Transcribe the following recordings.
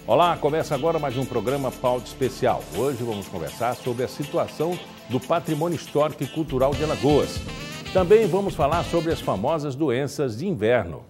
Olá, começa agora mais um programa Pauta Especial. Hoje vamos conversar sobre a situação do patrimônio histórico e cultural de Alagoas. Também vamos falar sobre as famosas doenças de inverno.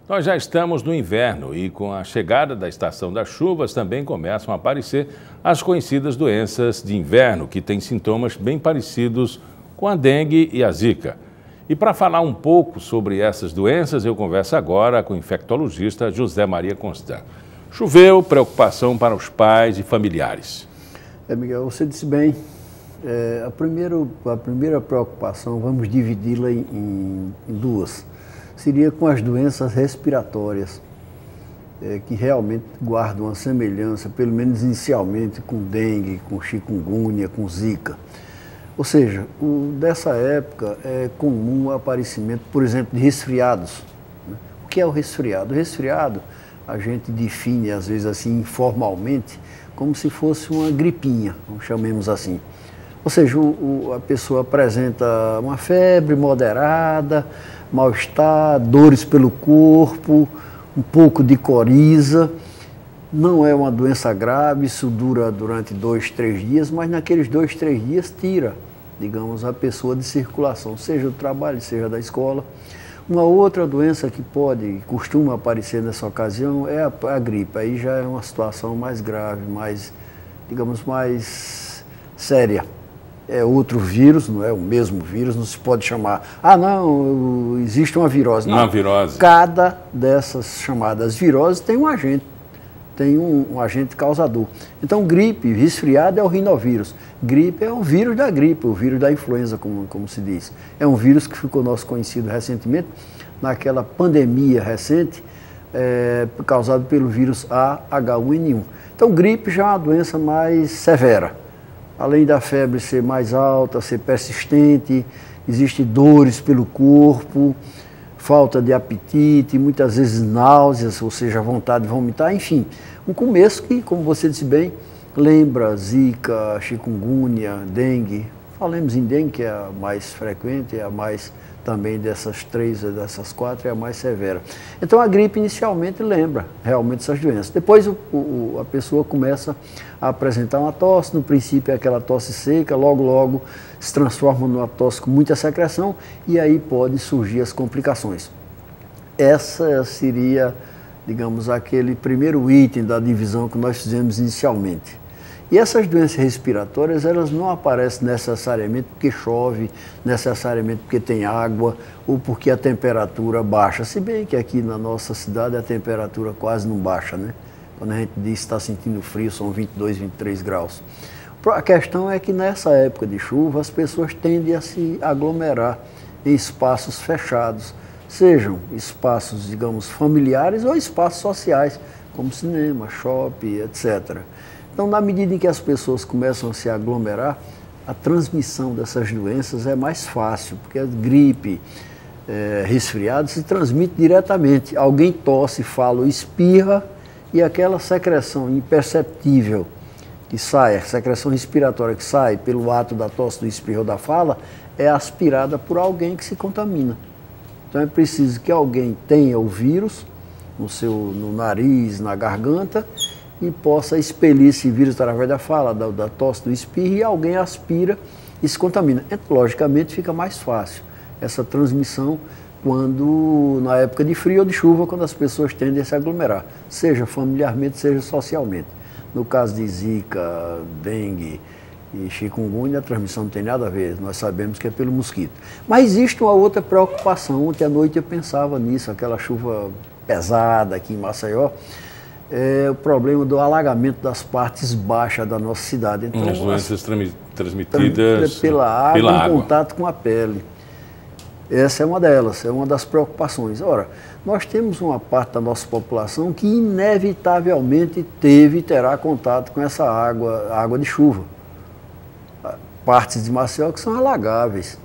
Nós já estamos no inverno e com a chegada da estação das chuvas também começam a aparecer as conhecidas doenças de inverno, que têm sintomas bem parecidos com a dengue e a zika. E para falar um pouco sobre essas doenças, eu converso agora com o infectologista José Maria Constant. Choveu, preocupação para os pais e familiares. Miguel, você disse bem. A primeira preocupação, vamos dividi-la em duas. Seria com as doenças respiratórias, que realmente guardam uma semelhança, pelo menos inicialmente, com dengue, com chikungunya, com zika. Ou seja, dessa época é comum o aparecimento, por exemplo, de resfriados. O que é o resfriado? O resfriado a gente define, às vezes assim, informalmente, como se fosse uma gripinha, chamemos assim. Ou seja, a pessoa apresenta uma febre moderada, mal-estar, dores pelo corpo, um pouco de coriza. Não é uma doença grave, isso dura durante 2, 3 dias, mas naqueles 2, 3 dias tira, digamos, a pessoa de circulação, seja do trabalho, seja da escola. Uma outra doença que costuma aparecer nessa ocasião é a gripe. Aí já é uma situação mais grave, mais, digamos, mais séria. É outro vírus, não é o mesmo vírus, não se pode chamar, não, existe uma virose. Não, uma virose. Cada dessas chamadas viroses tem um agente causador. Então, gripe, resfriado é o rinovírus. Gripe é o vírus da gripe, o vírus da influenza, como se diz. É um vírus que ficou nosso conhecido recentemente, naquela pandemia recente, causado pelo vírus H1N1. Então, gripe já é uma doença mais severa. Além da febre ser mais alta, ser persistente, existem dores pelo corpo, falta de apetite, muitas vezes náuseas, ou seja, vontade de vomitar, enfim. Um começo que, como você disse bem, lembra zika, chikungunya, dengue. Falemos em dengue, que é a mais frequente, é a mais também dessas 4, é a mais severa. Então a gripe inicialmente lembra realmente essas doenças. Depois a pessoa começa a apresentar uma tosse, no princípio é aquela tosse seca, logo se transforma numa tosse com muita secreção e aí podem surgir as complicações. Essa seria, digamos, aquele primeiro item da divisão que nós fizemos inicialmente. E essas doenças respiratórias, elas não aparecem necessariamente porque chove, necessariamente porque tem água ou porque a temperatura baixa. Se bem que aqui na nossa cidade a temperatura quase não baixa, né? Quando a gente diz que está sentindo frio, são 22, 23 graus. A questão é que nessa época de chuva, as pessoas tendem a se aglomerar em espaços fechados, sejam espaços, digamos, familiares ou espaços sociais, como cinema, shopping, etc. Então, na medida em que as pessoas começam a se aglomerar, a transmissão dessas doenças é mais fácil, porque a gripe, resfriado se transmite diretamente. Alguém tosse, fala ou espirra e aquela secreção imperceptível que sai, a secreção respiratória que sai pelo ato da tosse, do espirro ou da fala, é aspirada por alguém que se contamina. Então, é preciso que alguém tenha o vírus no nariz, na garganta, e possa expelir esse vírus através da fala, da tosse, do espirro, e alguém aspira e se contamina. Logicamente fica mais fácil essa transmissão na época de frio ou de chuva, quando as pessoas tendem a se aglomerar, seja familiarmente, seja socialmente. No caso de zika, dengue e chikungunya, a transmissão não tem nada a ver, nós sabemos que é pelo mosquito. Mas existe uma outra preocupação, ontem à noite eu pensava nisso, aquela chuva pesada aqui em Maceió, o problema do alagamento das partes baixas da nossa cidade. Então, as doenças transmitidas pela água em contato com a pele. Essa é uma delas, é uma das preocupações. Ora, nós temos uma parte da nossa população que inevitavelmente teve e terá contato com essa água de chuva. Partes de Maceió que são alagáveis.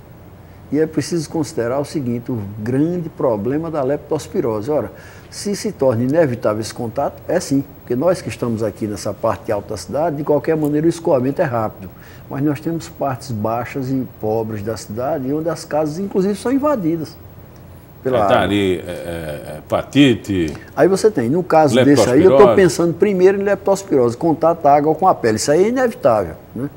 E é preciso considerar o seguinte, o grande problema da leptospirose. Ora, se torna inevitável esse contato, é sim, porque nós que estamos aqui nessa parte alta da cidade, de qualquer maneira o escoamento é rápido. Mas nós temos partes baixas e pobres da cidade, onde as casas, inclusive, são invadidas pela água. Ali, hepatite. Aí você tem, no caso desse aí, eu estou pensando primeiro em leptospirose, contato da água com a pele. Isso aí é inevitável, né?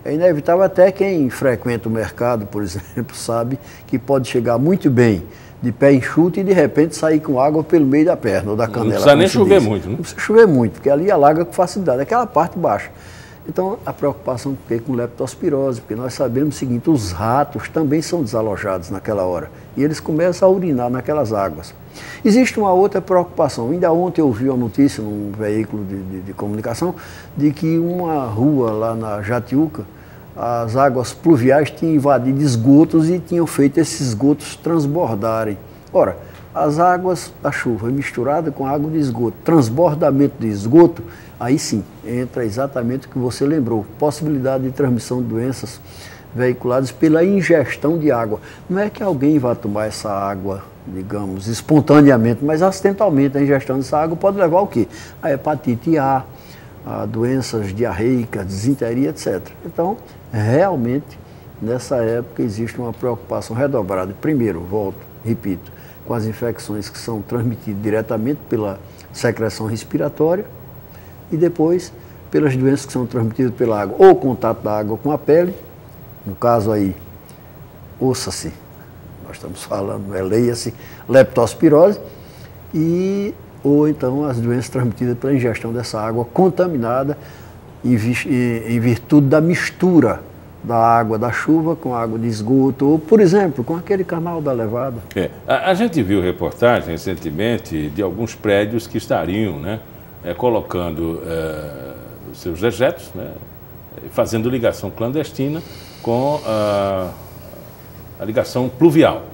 É inevitável, até quem frequenta o mercado, por exemplo, sabe que pode chegar muito bem de pé enxuto e de repente sair com água pelo meio da perna ou da canela. Não precisa nem chover muito, né? Não precisa chover muito, porque ali alaga com facilidade, aquela parte baixa. Então, a preocupação que com leptospirose, porque nós sabemos o seguinte, os ratos também são desalojados naquela hora e eles começam a urinar naquelas águas. Existe uma outra preocupação. Ainda ontem eu vi uma notícia num veículo de comunicação de que uma rua lá na Jatiuca, as águas pluviais tinham invadido esgotos e tinham feito esses esgotos transbordarem. Ora, as águas da chuva misturadas com água de esgoto, transbordamento de esgoto, aí sim, entra exatamente o que você lembrou, possibilidade de transmissão de doenças veiculadas pela ingestão de água. Não é que alguém vá tomar essa água, digamos, espontaneamente, mas acidentalmente a ingestão dessa água pode levar ao quê? A hepatite A, a doenças diarreicas, disenteria, etc. Então, realmente, nessa época existe uma preocupação redobrada. Primeiro, repito, com as infecções que são transmitidas diretamente pela secreção respiratória e depois pelas doenças que são transmitidas pela água, ou contato da água com a pele, no caso aí, ouça-se, nós estamos falando, leia-se, leptospirose, ou então as doenças transmitidas pela ingestão dessa água contaminada em virtude da mistura da água da chuva com água de esgoto, ou, por exemplo, com aquele canal da Levada. A gente viu reportagem recentemente de alguns prédios que estariam, né, colocando seus dejetos, né, fazendo ligação clandestina com a ligação pluvial.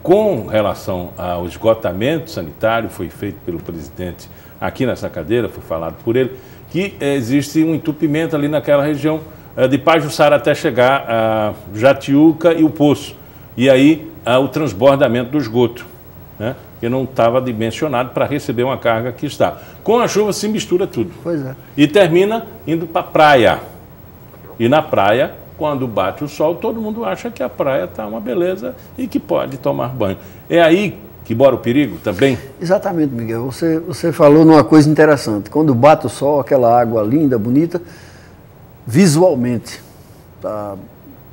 Com relação ao esgotamento sanitário, foi feito pelo presidente aqui nessa cadeira, foi falado por ele, que existe um entupimento ali naquela região de Pajuçara até chegar a Jatiuca e o Poço. E aí o transbordamento do esgoto, né, que não estava dimensionado para receber uma carga que está. Com a chuva se mistura tudo. Pois é. E termina indo para a praia. E na praia, quando bate o sol, todo mundo acha que a praia está uma beleza e que pode tomar banho. É aí que mora o perigo também? Exatamente, Miguel. Você falou numa coisa interessante. Quando bate o sol, aquela água linda, bonita, visualmente está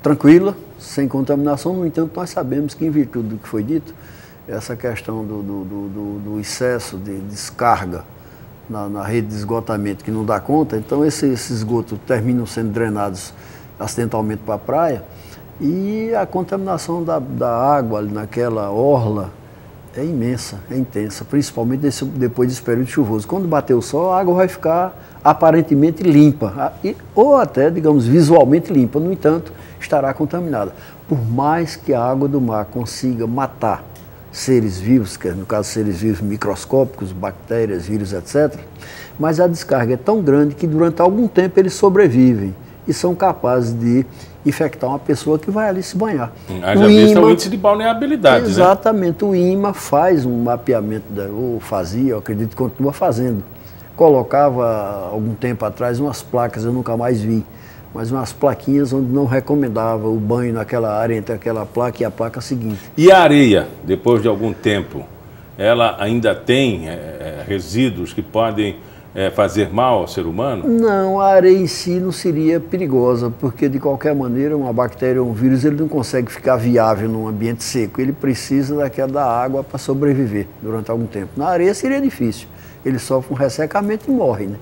tranquila, sem contaminação. No entanto, nós sabemos que, em virtude do que foi dito, essa questão do excesso de descarga na rede de esgotamento que não dá conta, então esses esgotos terminam sendo drenados acidentalmente para a praia e a contaminação da água ali naquela orla é imensa, é intensa, principalmente depois desse período chuvoso. Quando bater o sol, a água vai ficar aparentemente limpa, ou até, digamos, visualmente limpa, no entanto, estará contaminada. Por mais que a água do mar consiga matar seres vivos, que no caso seres vivos microscópicos, bactérias, vírus, etc., mas a descarga é tão grande que durante algum tempo eles sobrevivem e são capazes de infectar uma pessoa que vai ali se banhar. Já visto o índice de balneabilidade, exatamente, né? O INMA faz um mapeamento, ou fazia, eu acredito que continua fazendo. Colocava, algum tempo atrás, umas placas, eu nunca mais vi, mas umas plaquinhas onde não recomendava o banho naquela área entre aquela placa e a placa seguinte. E a areia, depois de algum tempo, ela ainda tem resíduos que podem fazer mal ao ser humano? Não, a areia em si não seria perigosa, porque de qualquer maneira uma bactéria ou um vírus ele não consegue ficar viável num ambiente seco, ele precisa da água para sobreviver durante algum tempo. Na areia seria difícil, ele sofre um ressecamento e morre, né?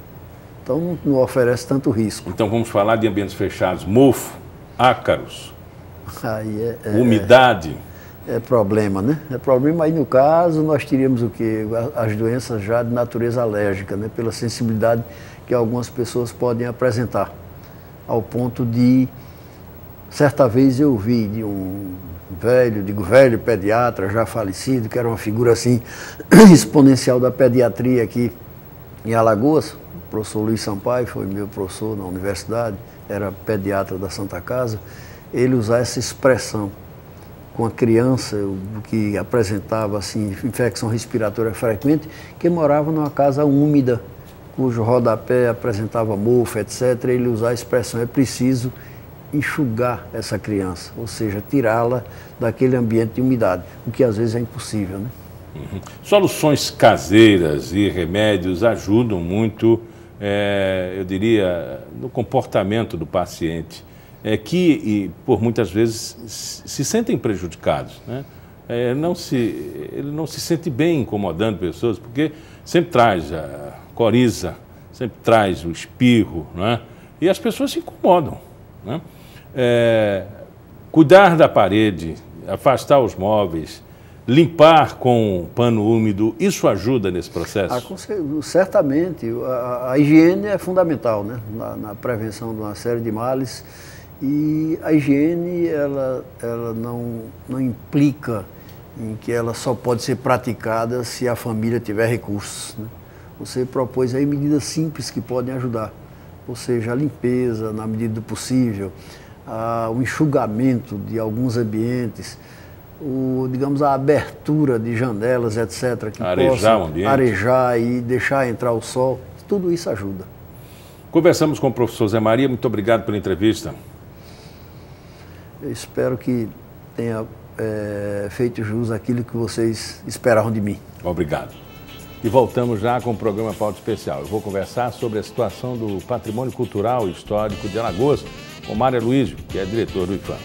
Então não oferece tanto risco. Então vamos falar de ambientes fechados, mofo, ácaros, aí umidade. É problema, né? É problema. Aí no caso nós teríamos o quê? As doenças já de natureza alérgica, né? Pela sensibilidade que algumas pessoas podem apresentar. Ao ponto de, certa vez eu vi de um velho pediatra já falecido, que era uma figura assim exponencial da pediatria aqui em Alagoas. O professor Luiz Sampaio foi meu professor na universidade, era pediatra da Santa Casa. Ele usar essa expressão: com a criança que apresentava assim, infecção respiratória frequente, que morava numa casa úmida, cujo rodapé apresentava mofo, etc. Ele usar a expressão, é preciso enxugar essa criança, ou seja, tirá-la daquele ambiente de umidade, o que às vezes é impossível, né? Soluções caseiras e remédios ajudam muito, eu diria, no comportamento do paciente, que por muitas vezes se sentem prejudicados, né? Ele não se sente bem incomodando pessoas, porque sempre traz a coriza, sempre traz o espirro, né? E as pessoas se incomodam, né? Cuidar da parede, afastar os móveis, limpar com pano úmido, isso ajuda nesse processo? Certamente, a higiene é fundamental, né? Na prevenção de uma série de males, e a higiene ela não implica em que ela só pode ser praticada se a família tiver recursos, né? Você propôs aí medidas simples que podem ajudar, ou seja, a limpeza na medida do possível, o enxugamento de alguns ambientes, digamos, a abertura de janelas, etc., que arejar o ambiente, arejar e deixar entrar o sol, tudo isso ajuda. Conversamos com o professor Zé Maria, muito obrigado pela entrevista. Eu espero que tenha feito jus àquilo que vocês esperavam de mim. Obrigado. E voltamos já com o programa Pauta Especial. Eu vou conversar sobre a situação do patrimônio cultural e histórico de Alagoas com Mário Luísio, que é diretor do IPHAN.